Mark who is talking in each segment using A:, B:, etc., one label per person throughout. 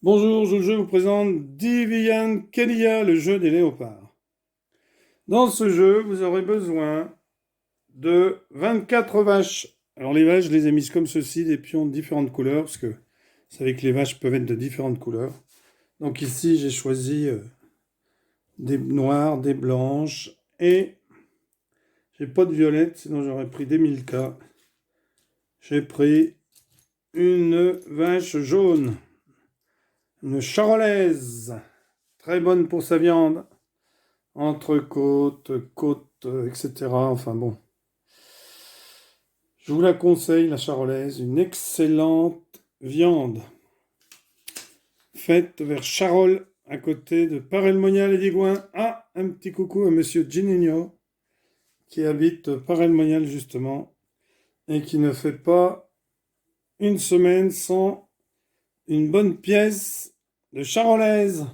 A: Bonjour, je vous présente Divian Kelia, le jeu des léopards. Dans ce jeu, vous aurez besoin de 24 vaches. Alors les vaches, je les ai mises comme ceci, des pions de différentes couleurs, parce que vous savez que les vaches peuvent être de différentes couleurs. Donc ici, j'ai choisi des noires, des blanches, et j'ai pas de violette, sinon j'aurais pris des Milka. J'ai pris une vache jaune, une charolaise, très bonne pour sa viande. Entrecôte, côte, etc. Enfin bon. Je vous la conseille, la charolaise, une excellente viande. Faite vers Charolles, à côté de Paray-le-Monial et Digoin. Ah, un petit coucou à monsieur Gininho, qui habite Paray-le-Monial justement, et qui ne fait pas une semaine sans une bonne pièce de charolaise.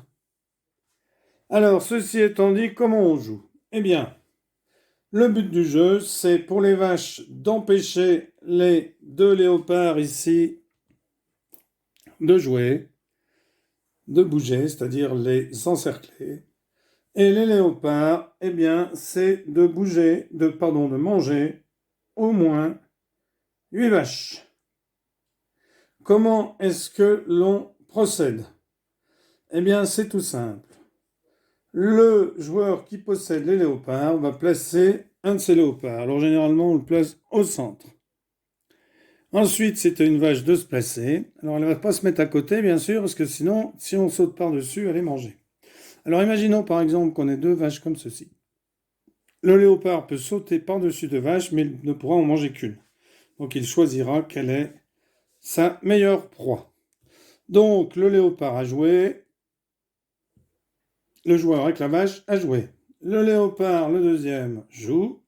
A: Alors, ceci étant dit, comment on joue? Eh bien, le but du jeu, c'est pour les vaches d'empêcher les deux léopards ici de jouer, de bouger, c'est-à-dire les encercler. Et les léopards, eh bien, c'est de bouger, de manger au moins 8 vaches. Comment est-ce que l'on procède? Eh bien, c'est tout simple. Le joueur qui possède les léopards va placer un de ces léopards. Alors, généralement, on le place au centre. Ensuite, c'est à une vache de se placer. Alors, elle ne va pas se mettre à côté, bien sûr, parce que sinon, si on saute par-dessus, elle est mangée. Alors, imaginons par exemple qu'on ait deux vaches comme ceci. Le léopard peut sauter par-dessus deux vaches, mais il ne pourra en manger qu'une. Donc, il choisira quelle est sa meilleure proie. Donc, le léopard a joué. Le joueur avec la vache a joué. Le léopard, le deuxième, joue.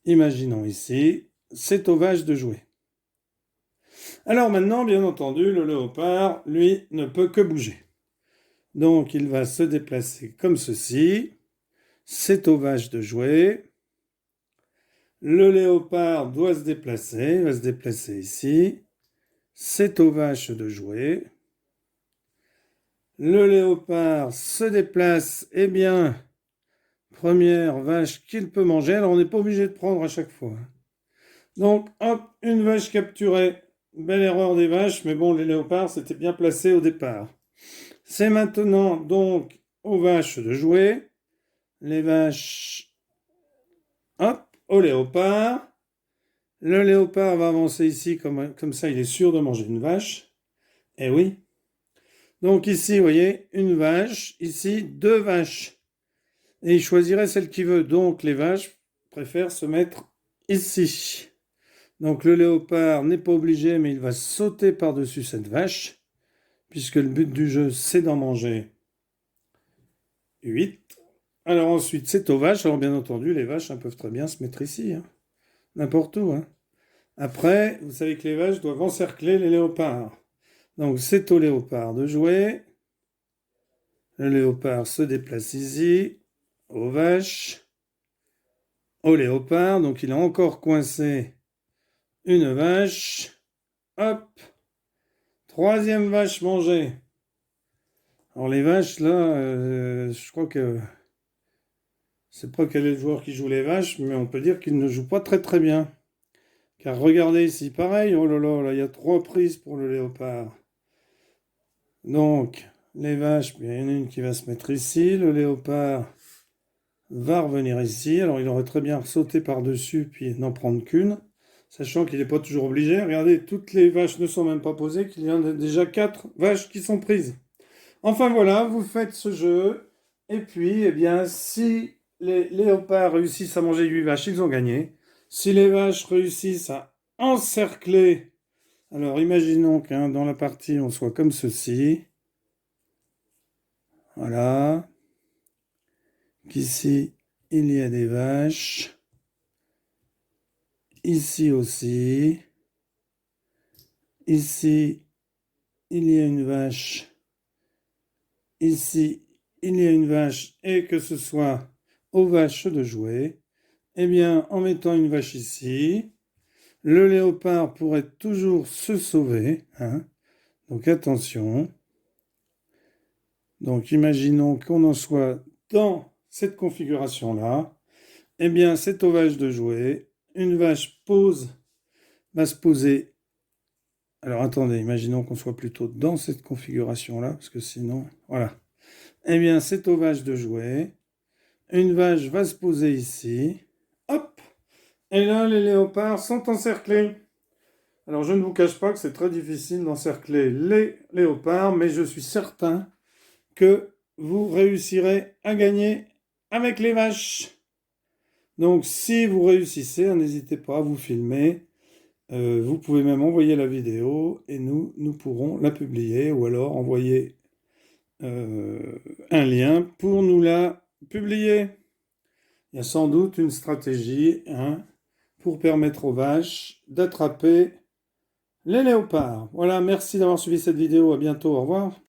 A: Imaginons ici, c'est aux vaches de jouer. Alors maintenant, bien entendu, le léopard, lui, ne peut que bouger. Donc il va se déplacer comme ceci. C'est aux vaches de jouer. Le léopard doit se déplacer. Il va se déplacer ici. C'est aux vaches de jouer. Le léopard se déplace. Eh bien, première vache qu'il peut manger. Alors on n'est pas obligé de prendre à chaque fois. Donc hop, une vache capturée. Belle erreur des vaches, mais bon, les léopards s'étaient bien placés au départ. C'est maintenant donc aux vaches de jouer. Les vaches, hop, au léopard. Le léopard va avancer ici, comme ça il est sûr de manger une vache. Eh oui. Donc ici, vous voyez, une vache, ici, deux vaches. Et il choisirait celle qu'il veut. Donc les vaches préfèrent se mettre ici. Donc le léopard n'est pas obligé, mais il va sauter par-dessus cette vache, puisque le but du jeu, c'est d'en manger 8. Alors ensuite, c'est aux vaches. Alors bien entendu, les vaches peuvent très bien se mettre ici, hein. N'importe où, hein. Après, vous savez que les vaches doivent encercler les léopards. Donc c'est au léopard de jouer. Le léopard se déplace ici, aux vaches, au léopard. Donc il a encore coincé une vache. Hop, troisième vache mangée. Alors les vaches, là, je crois que c'est pas quel est le joueur qui joue les vaches, mais on peut dire qu'il ne joue pas très très bien. Car regardez ici, pareil, oh là là, là, il y a 3 prises pour le léopard. Donc, les vaches, il y en a une qui va se mettre ici, le léopard va revenir ici. Alors, il aurait très bien sauté par-dessus, puis n'en prendre qu'une, sachant qu'il n'est pas toujours obligé. Regardez, toutes les vaches ne sont même pas posées, qu'il y en a déjà 4 vaches qui sont prises. Enfin voilà, vous faites ce jeu, et puis, eh bien, si les léopards réussissent à manger 8 vaches, ils ont gagné. Si les vaches réussissent à encercler, alors imaginons que dans la partie on soit comme ceci. Voilà. Qu'ici il y a des vaches. Ici aussi. Ici il y a une vache. Ici il y a une vache et que ce soit aux vaches de jouer. Eh bien, en mettant une vache ici, le léopard pourrait toujours se sauver, hein. Donc attention. Donc imaginons qu'on en soit dans cette configuration-là. Eh bien, c'est au vache de jouer. Une vache va se poser. Alors attendez, imaginons qu'on soit plutôt dans cette configuration-là, parce que sinon, voilà. Eh bien, c'est au vache de jouer. Une vache va se poser ici. Hop! Et là, les léopards sont encerclés. Alors, je ne vous cache pas que c'est très difficile d'encercler les léopards, mais je suis certain que vous réussirez à gagner avec les vaches. Donc, si vous réussissez, n'hésitez pas à vous filmer. Vous pouvez même envoyer la vidéo et nous pourrons la publier ou alors envoyer un lien pour nous la publier. Il y a sans doute une stratégie pour permettre aux vaches d'attraper les léopards. Voilà, merci d'avoir suivi cette vidéo. À bientôt. Au revoir.